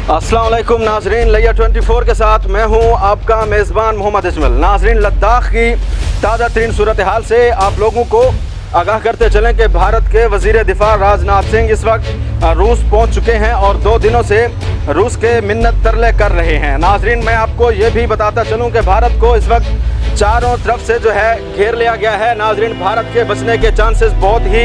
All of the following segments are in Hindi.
अस्सलाम वालेकुम नाजरीन, लिया 24 के साथ मैं हूं आपका मेज़बान मोहम्मद इस्माइल। नाजरीन, लद्दाख की ताज़ा तरीन सूरत हाल से आप लोगों को आगाह करते चलें कि भारत के वज़ीर दिफा राजनाथ सिंह इस वक्त रूस पहुंच चुके हैं और 2 दिनों से रूस के मिन्नत तरले कर रहे हैं। नाजरीन, मैं आपको ये भी बताता चलूँ कि भारत को इस वक्त चारों तरफ से जो है घेर लिया गया है। नाजरीन, भारत के बचने के चांसेस बहुत ही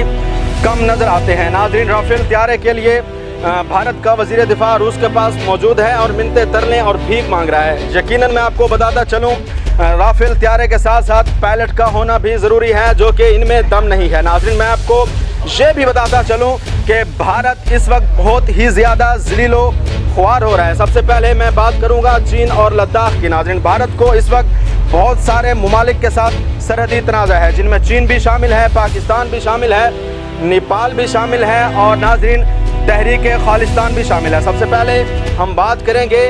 कम नज़र आते हैं। नाजरीन, राफेल तैयारे के लिए भारत का वज़ीर दिफा रूस के पास मौजूद है और मिन्नतें तरले और भीख मांग रहा है। यकीनन मैं आपको बताता चलूँ, राफेल तैयारे के साथ साथ पायलट का होना भी ज़रूरी है, जो कि इनमें दम नहीं है। नाज़रीन, मैं आपको ये भी बताता चलूँ कि भारत इस वक्त बहुत ही ज़्यादा ज़लीलो ख्वार हो रहा है। सबसे पहले मैं बात करूँगा चीन और लद्दाख की। नाज़रीन, भारत को इस वक्त बहुत सारे ममालिक के साथ सरहदी तनाज़ा है, जिनमें चीन भी शामिल है, पाकिस्तान भी शामिल है, नेपाल भी शामिल है और नाज़रीन तहरीक खालिस्तान भी शामिल है। सबसे पहले हम बात करेंगे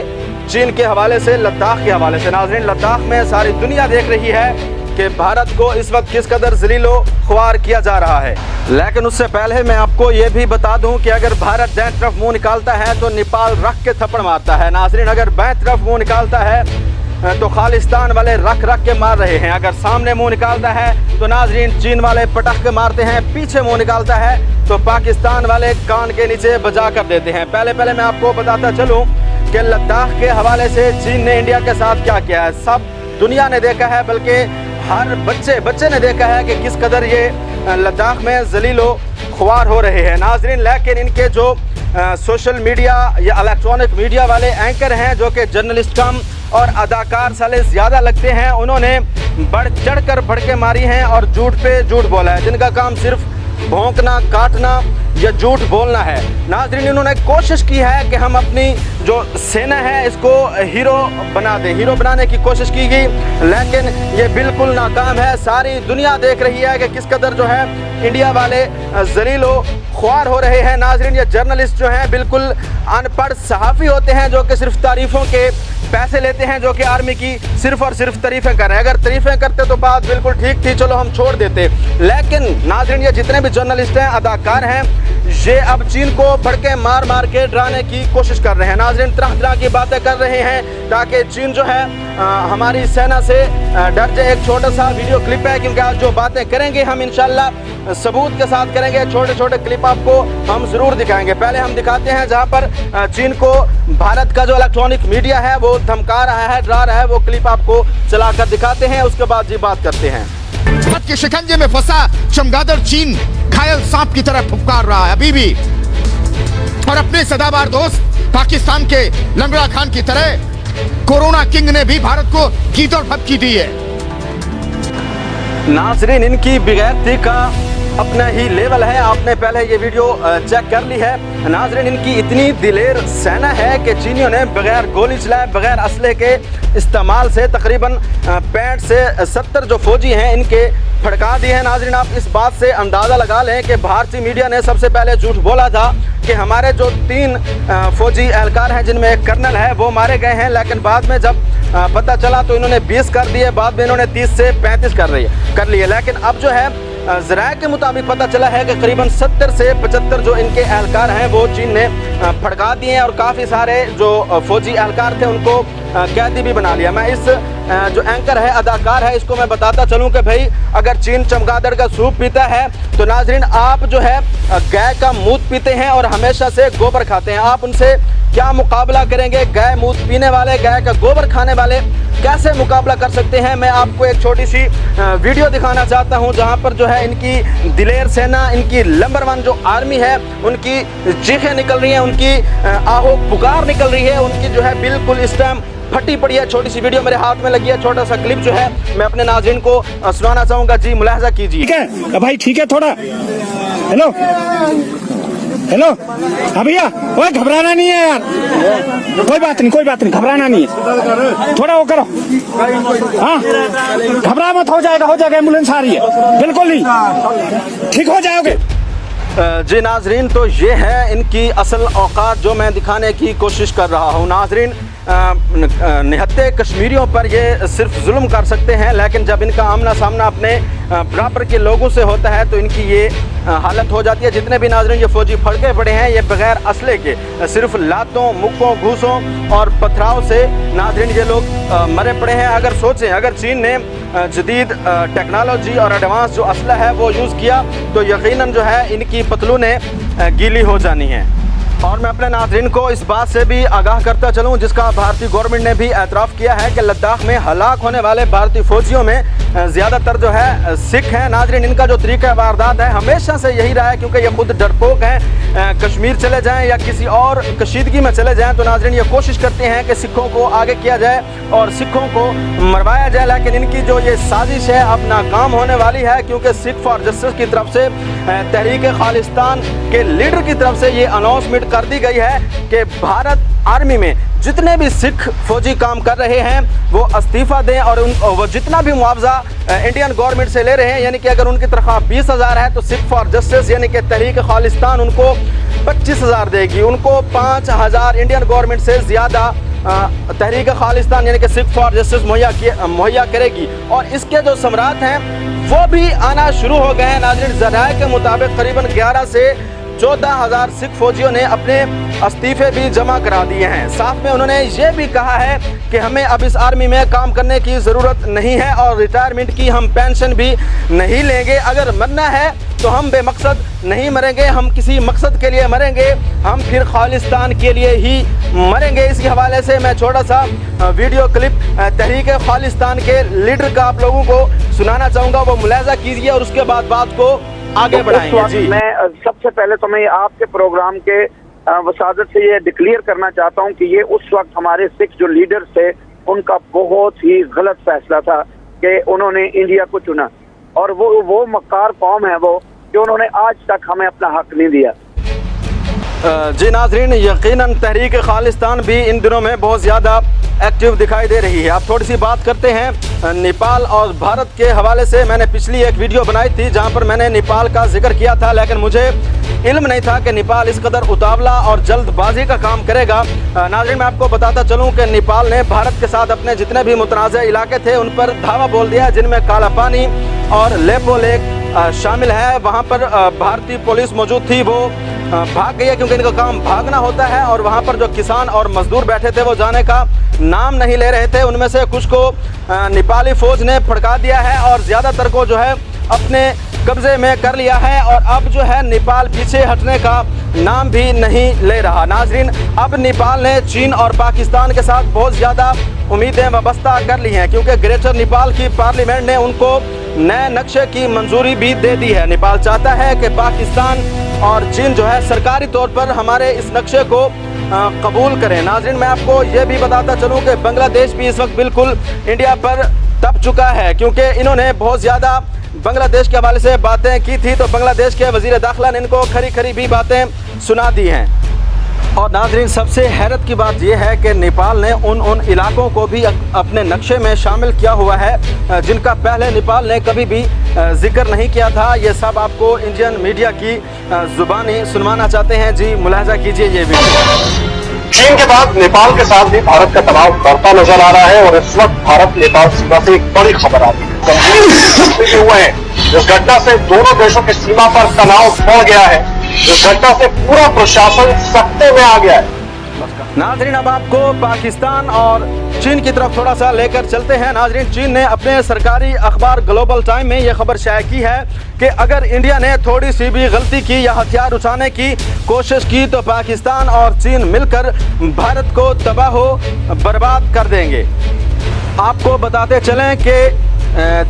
चीन के हवाले से, लद्दाख के हवाले से। नाज़रीन, लद्दाख में सारी दुनिया देख रही है कि भारत को इस वक्त किस कदर ज़लीलो ख्वार किया जा रहा है। लेकिन उससे पहले मैं आपको ये भी बता दूं कि अगर भारत दाएं तरफ मुंह निकालता है तो नेपाल रख के थप्पड़ मारता है। नाज़रीन, अगर बाएं तरफ मुंह निकालता है तो खालिस्तान वाले रख रख के मार रहे हैं। अगर सामने मुंह निकालता है तो नाज़रीन चीन वाले पटक के मारते हैं, पीछे मुंह निकालता है तो पाकिस्तान वाले कान के नीचे बजा कर देते हैं। पहले मैं आपको बताता चलूँ कि लद्दाख के हवाले से चीन ने इंडिया के साथ क्या किया है, सब दुनिया ने देखा है, बल्कि हर बच्चे ने देखा है कि किस कदर ये लद्दाख में ज़लीलो ख्वार हो रहे हैं। नाज़रीन, लेकिन इनके जो सोशल मीडिया या इलेक्ट्रॉनिक मीडिया वाले एंकर हैं, जो कि जर्नलिस्ट कम और अदाकार साले ज़्यादा लगते हैं, उन्होंने बढ़ चढ़ कर भड़के मारी हैं और झूठ पे झूठ बोला है, जिनका काम सिर्फ भौंकना, काटना या झूठ बोलना है। नाज़रीन, इन्होंने कोशिश की है कि हम अपनी जो सेना है इसको हीरो बना दें, हीरो बनाने की कोशिश की गई, लेकिन ये बिल्कुल नाकाम है। सारी दुनिया देख रही है कि किस कदर जो है इंडिया वाले ज़लीलो ख्वार हो रहे हैं। नाज़रीन, ये जर्नलिस्ट जो हैं बिल्कुल अनपढ़ सहाफ़ी होते हैं, जो कि सिर्फ तारीफ़ों के पैसे लेते हैं, जो कि आर्मी की सिर्फ और सिर्फ तारीफ़ें कर रहे हैं। अगर तारीफ़ें करते तो बात बिल्कुल ठीक थी, चलो हम छोड़ देते। लेकिन नाज़रीन, ये जितने भी जर्नलिस्ट हैं, अदाकार हैं, ये अब चीन को भड़के मार मार के डराने की कोशिश कर रहे हैं। नाज़रीन, तरह की बातें कर रहे हैं ताकि चीन जो है हमारी सेना से डर जाए। एक छोटा सा वीडियो क्लिप है, क्योंकि आज जो बातें करेंगे हम इंशाल्लाह सबूत के साथ करेंगे। छोटे छोटे क्लिप आपको हम ज़रूर दिखाएंगे। पहले हम दिखाते हैं जहां पर चीन को भारत का जो इलेक्ट्रॉनिक मीडिया है वो धमका रहा है, डरा रहा है। वो क्लिप आपको चलाकर दिखाते हैं, उसके बाद जी बात करते हैं। भारत के शिकंजे में फंसा चमगादड़ चीन घायल सांप की तरह फुफकार रहा है अभी भी, और अपने सदाबहार दोस्त पाकिस्तान के लंगड़ा खान की तरह कोरोना किंग ने भी भारत को कीचड़ फटकी दी है। नाज़रीन, इनकी बेगैरती का अपना ही लेवल है। आपने पहले ये वीडियो चेक कर ली है। नाज़रीन, इनकी इतनी दिलेर सेना है कि चीनियों ने बगैर गोली चलाए, बगैर असले के इस्तेमाल से तकरीबन 65 से 70 जो फौजी हैं इनके फड़का दिए हैं। नाज़रीन, आप इस बात से अंदाज़ा लगा लें कि भारतीय मीडिया ने सबसे पहले झूठ बोला था कि हमारे जो 3 फौजी एहलकार हैं, जिनमें एक कर्नल है, वो मारे गए हैं। लेकिन बाद में जब पता चला तो इन्होंने 20 कर दिए, बाद में इन्होंने 30 से 35 कर लिए। लेकिन अब जो है ज़राए के मुताबिक पता चला है कि करीबन 70 से 75 जो इनके एहलकार हैं वो चीन ने फड़का दिए हैं, और काफ़ी सारे जो फौजी एहलकार थे उनको कैदी भी बना लिया। मैं इस जो एंकर है, अदाकार है, इसको मैं बताता चलूँ कि भाई अगर चीन चमगादड़ का सूप पीता है तो नाज़रीन आप जो है गाय का मूत पीते हैं और हमेशा से गोबर खाते हैं। आप उनसे क्या मुकाबला करेंगे? गाय मूत पीने वाले, गाय का गोबर खाने वाले कैसे मुकाबला कर सकते हैं? मैं आपको एक छोटी सी वीडियो दिखाना चाहता हूं, जहां पर जो है इनकी दिलेर सेना, इनकी नंबर 1 जो आर्मी है, उनकी चीखें निकल रही हैं, उनकी आहो पुकार निकल रही है, उनकी जो है बिल्कुल इस टाइम फटी पड़ी है। छोटी सी वीडियो मेरे हाथ में लगी है, छोटा सा क्लिप जो है मैं अपने नाज़रीन को सुनाना चाहूँगा। जी मुलाहजा कीजिए। ठीक है भाई, ठीक है, थोड़ा हेलो हाँ भैया, ओए घबराना नहीं है यार, कोई बात नहीं, घबराना नहीं है, थोड़ा वो करो, हाँ घबरा मत, हो जाएगा, एम्बुलेंस आ रही है, बिल्कुल नहीं, ठीक हो जाओगे। जी नाज़रीन, तो ये है इनकी असल औकात जो मैं दिखाने की कोशिश कर रहा हूँ। नाज़रीन, निहत्ते कश्मीरियों पर ये सिर्फ जुल्म कर सकते हैं, लेकिन जब इनका आमना सामना अपने बराबर के लोगों से होता है तो इनकी ये हालत हो जाती है। जितने भी नाज़रीन ये फौजी फड़के पड़े हैं ये बगैर असले के सिर्फ लातों, मुक्कों, घूसों और पथराव से नाज़रीन ये लोग मरे पड़े हैं। अगर सोचें, अगर चीन ने जदीद टेक्नोलॉजी और एडवांस जो असला है वो यूज़ किया तो यकीनन जो है इनकी पतलूनें गीली हो जानी हैं। और मैं अपने नाज़रीन को इस बात से भी आगाह करता चलूँ, जिसका भारतीय गवर्नमेंट ने भी एतराफ़ किया है कि लद्दाख में हलाक होने वाले भारतीय फ़ौजियों में ज़्यादातर जो है सिख हैं। नाज़रीन, इनका जो तरीक़ा वारदात है हमेशा से यही रहा है, क्योंकि ये खुद डरपोक हैं। कश्मीर चले जाएँ या किसी और कशीदगी में चले जाएँ तो नाज़रीन ये कोशिश करते हैं कि सिखों को आगे किया जाए और सिखों को मरवाया जाए, लेकिन इनकी जो ये साजिश है अब नाकाम होने वाली है, क्योंकि सिख फॉर जस्टिस की तरफ से तहरीक खालिस्तान के लीडर की तरफ से ये अनाउंसमेंट कर दी गई है कि भारत आर्मी में जितने भी सिख फौजी काम कर रहे हैं वो इस्तीफ़ा दें और वो जितना भी मुआवजा इंडियन गवर्नमेंट से ले रहे हैं, यानी कि अगर उनकी तनख्वाह 20,000 है तो सिख फॉर जस्टिस यानी कि तहरीक खालिस्तान उनको 25,000 देगी, उनको 5,000 इंडियन गवर्नमेंट से ज़्यादा तहरीक खालिस्तान यानी कि सिख फॉर जस्टिस मुहैया करेगी। और इसके जो समरात हैं वो भी आना शुरू हो गए हैं। नाज़रीन, ज़राए के मुताबिक करीबन 11 से 14,000 सिख फौजियों ने अपने इस्तीफ़े भी जमा करा दिए हैं। साथ में उन्होंने ये भी कहा है कि हमें अब इस आर्मी में काम करने की ज़रूरत नहीं है और रिटायरमेंट की हम पेंशन भी नहीं लेंगे। अगर मरना है तो हम बेमकसद नहीं मरेंगे, हम किसी मकसद के लिए मरेंगे, हम फिर खालिस्तान के लिए ही मरेंगे। इसी हवाले से मैं छोटा सा वीडियो क्लिप तहरीक खालिस्तान के लीडर का आप लोगों को सुनाना चाहूँगा, वो मुलाहिजा कीजिए और उसके बाद बात को आगे बढ़ाएंगे। जी, मैं सबसे पहले तो मैं आपके प्रोग्राम के वसादत से ये डिक्लेयर करना चाहता हूँ कि ये उस वक्त हमारे सिख जो लीडर्स थे उनका बहुत ही गलत फैसला था कि उन्होंने इंडिया को चुना, और वो मक्कार कौम है वो कि उन्होंने आज तक हमें अपना हक नहीं दिया। जी नाज़रीन, यकीनन तहरीक खालिस्तान भी इन दिनों में बहुत ज़्यादा एक्टिव दिखाई दे रही है। आप थोड़ी सी बात करते हैं नेपाल और भारत के हवाले से। मैंने पिछली एक वीडियो बनाई थी जहां पर मैंने नेपाल का जिक्र किया था, लेकिन मुझे इल्म नहीं था कि नेपाल इस कदर उतावला और जल्दबाजी का काम करेगा। नाज़रीन, मैं आपको बताता चलूं कि नेपाल ने भारत के साथ अपने जितने भी मुतनाज़ इलाके थे उन पर धावा बोल दिया, जिनमें काला पानी और लेपो लेक शामिल है। वहाँ पर भारतीय पुलिस मौजूद थी, वो भाग गई है क्योंकि इनका काम भागना होता है। और वहाँ पर जो किसान और मजदूर बैठे थे वो जाने का नाम नहीं ले रहे थे। उनमें से कुछ को नेपाली फ़ौज ने फड़का दिया है और ज़्यादातर को जो है अपने कब्ज़े में कर लिया है, और अब जो है नेपाल पीछे हटने का नाम भी नहीं ले रहा। नाज़रीन, अब नेपाल ने चीन और पाकिस्तान के साथ बहुत ज़्यादा उम्मीदें वाबस्ता कर ली हैं, क्योंकि ग्रेटर नेपाल की पार्लियामेंट ने उनको नए नक्शे की मंजूरी भी दे दी है। नेपाल चाहता है कि पाकिस्तान और चीन जो है सरकारी तौर पर हमारे इस नक्शे को कबूल करें। नाज़रीन, मैं आपको ये भी बताता चलूँ कि बांग्लादेश भी इस वक्त बिल्कुल इंडिया पर तप चुका है, क्योंकि इन्होंने बहुत ज़्यादा बांग्लादेश के हवाले से बातें की थी, तो बांग्लादेश के वज़ीर दाखिला ने इनको खरी खरी भी बातें सुना दी हैं। और नाज़रीन, सबसे हैरत की बात यह है कि नेपाल ने उन इलाकों को भी अपने नक्शे में शामिल किया हुआ है जिनका पहले नेपाल ने कभी भी जिक्र नहीं किया था। ये सब आपको इंडियन मीडिया की ज़ुबानी सुनवाना चाहते हैं। जी, मुलाहिजा कीजिए ये वीडियो। चीन के बाद नेपाल के साथ भी भारत का तनाव बढ़ता नजर आ रहा है, और इस वक्त भारत नेपाल सीमा से एक बड़ी खबर आ रही है। गंभीर हुए हैं। इस घटना से दोनों देशों की सीमा पर तनाव बढ़ गया है। इस घटना से पूरा प्रशासन सख्ते में आ गया है। नाज़रीन, अब आपको पाकिस्तान और चीन की तरफ थोड़ा सा लेकर चलते हैं। नाज़रीन, चीन ने अपने सरकारी अखबार ग्लोबल टाइम में यह खबर शाया की है कि अगर इंडिया ने थोड़ी सी भी गलती की या हथियार उठाने की कोशिश की तो पाकिस्तान और चीन मिलकर भारत को तबाह बर्बाद कर देंगे। आपको बताते चलें कि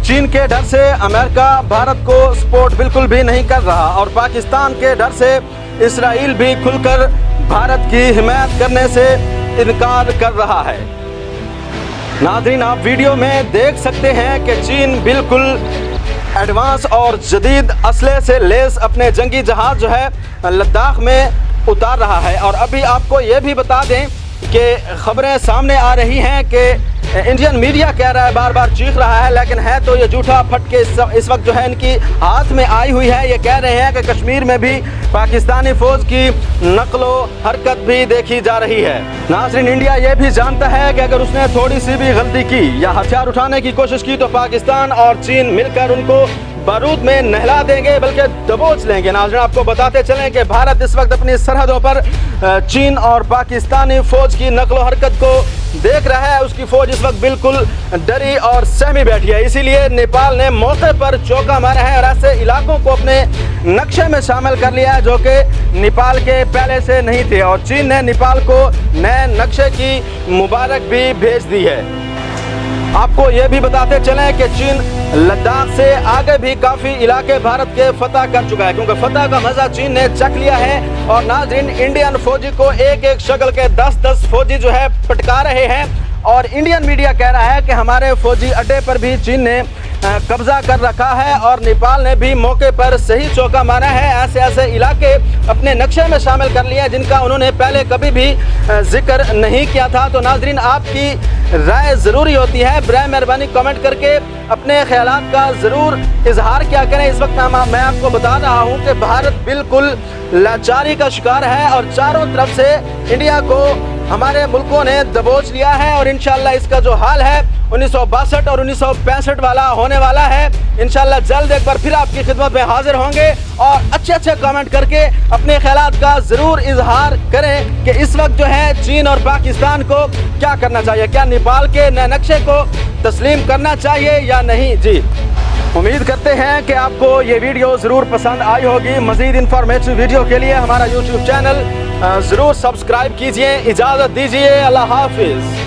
चीन के डर से अमेरिका भारत को सपोर्ट बिल्कुल भी नहीं कर रहा, और पाकिस्तान के डर से इसराइल भी खुलकर भारत की हिमायत करने से इनकार कर रहा है। नाज़रीन, आप वीडियो में देख सकते हैं कि चीन बिल्कुल एडवांस और जदीद असले से लेस अपने जंगी जहाज़ जो है लद्दाख में उतार रहा है। और अभी आपको ये भी बता दें कि खबरें सामने आ रही हैं कि इंडियन मीडिया कह रहा है, बार बार चीख रहा है, लेकिन है तो ये झूठा फटके इस वक्त जो है इनकी हाथ में आई हुई है। ये कह रहे हैं कि कश्मीर में भी पाकिस्तानी फौज की नकलो हरकत भी देखी जा रही है। नाज़रीन, इंडिया ये भी जानता है कि अगर उसने थोड़ी सी भी गलती की या हथियार उठाने की कोशिश की तो पाकिस्तान और चीन मिलकर उनको बारूद में नहला देंगे, बल्कि दबोच लेंगे। नाज़रीन, आपको बताते चलें कि भारत इस वक्त अपनी सरहदों पर चीन और पाकिस्तानी फौज की नकलो हरकत को देख रहा है। उसकी फौज इस वक्त बिल्कुल डरी और सहमी बैठी है, इसीलिए नेपाल ने मौके पर चौका मारा है और ऐसे इलाकों को अपने नक्शे में शामिल कर लिया है जो कि नेपाल के पहले से नहीं थे। और चीन ने नेपाल को नए नक्शे की मुबारक भी भेज दी है। आपको ये भी बताते चलें कि चीन लद्दाख से आगे भी काफ़ी इलाके भारत के फतह कर चुका है, क्योंकि फतह का मजा चीन ने चख लिया है। और नाज़रीन, इंडियन फौजी को एक एक शक्ल के 10-10 फौजी जो है पटका रहे हैं। और इंडियन मीडिया कह रहा है कि हमारे फौजी अड्डे पर भी चीन ने कब्जा कर रखा है और नेपाल ने भी मौके पर सही चौका मारा है। ऐसे ऐसे इलाके अपने नक्शे में शामिल कर लिए हैं जिनका उन्होंने पहले कभी भी जिक्र नहीं किया था। तो नाज़रीन, आपकी राय ज़रूरी होती है, बराए मेहरबानी कमेंट करके अपने ख्यालात का ज़रूर इजहार किया करें। इस वक्त मैं आपको बता रहा हूँ कि भारत बिल्कुल लाचारी का शिकार है और चारों तरफ से इंडिया को हमारे मुल्कों ने दबोच लिया है। और इंशाल्लाह इसका जो हाल है 1962 और 1965 वाला होने वाला है। इंशाल्लाह जल्द एक बार फिर आपकी खिदमत में हाजिर होंगे और अच्छे अच्छे कमेंट करके अपने ख्यालात का ज़रूर इजहार करें कि इस वक्त जो है चीन और पाकिस्तान को क्या करना चाहिए। क्या नेपाल के नए नक्शे को तस्लीम करना चाहिए या नहीं। जी, उम्मीद करते हैं कि आपको ये वीडियो ज़रूर पसंद आई होगी। मज़ीद इंफॉर्मेटिव वीडियो के लिए हमारा YouTube चैनल ज़रूर सब्सक्राइब कीजिए। इजाज़त दीजिए, अल्लाह हाफिज़।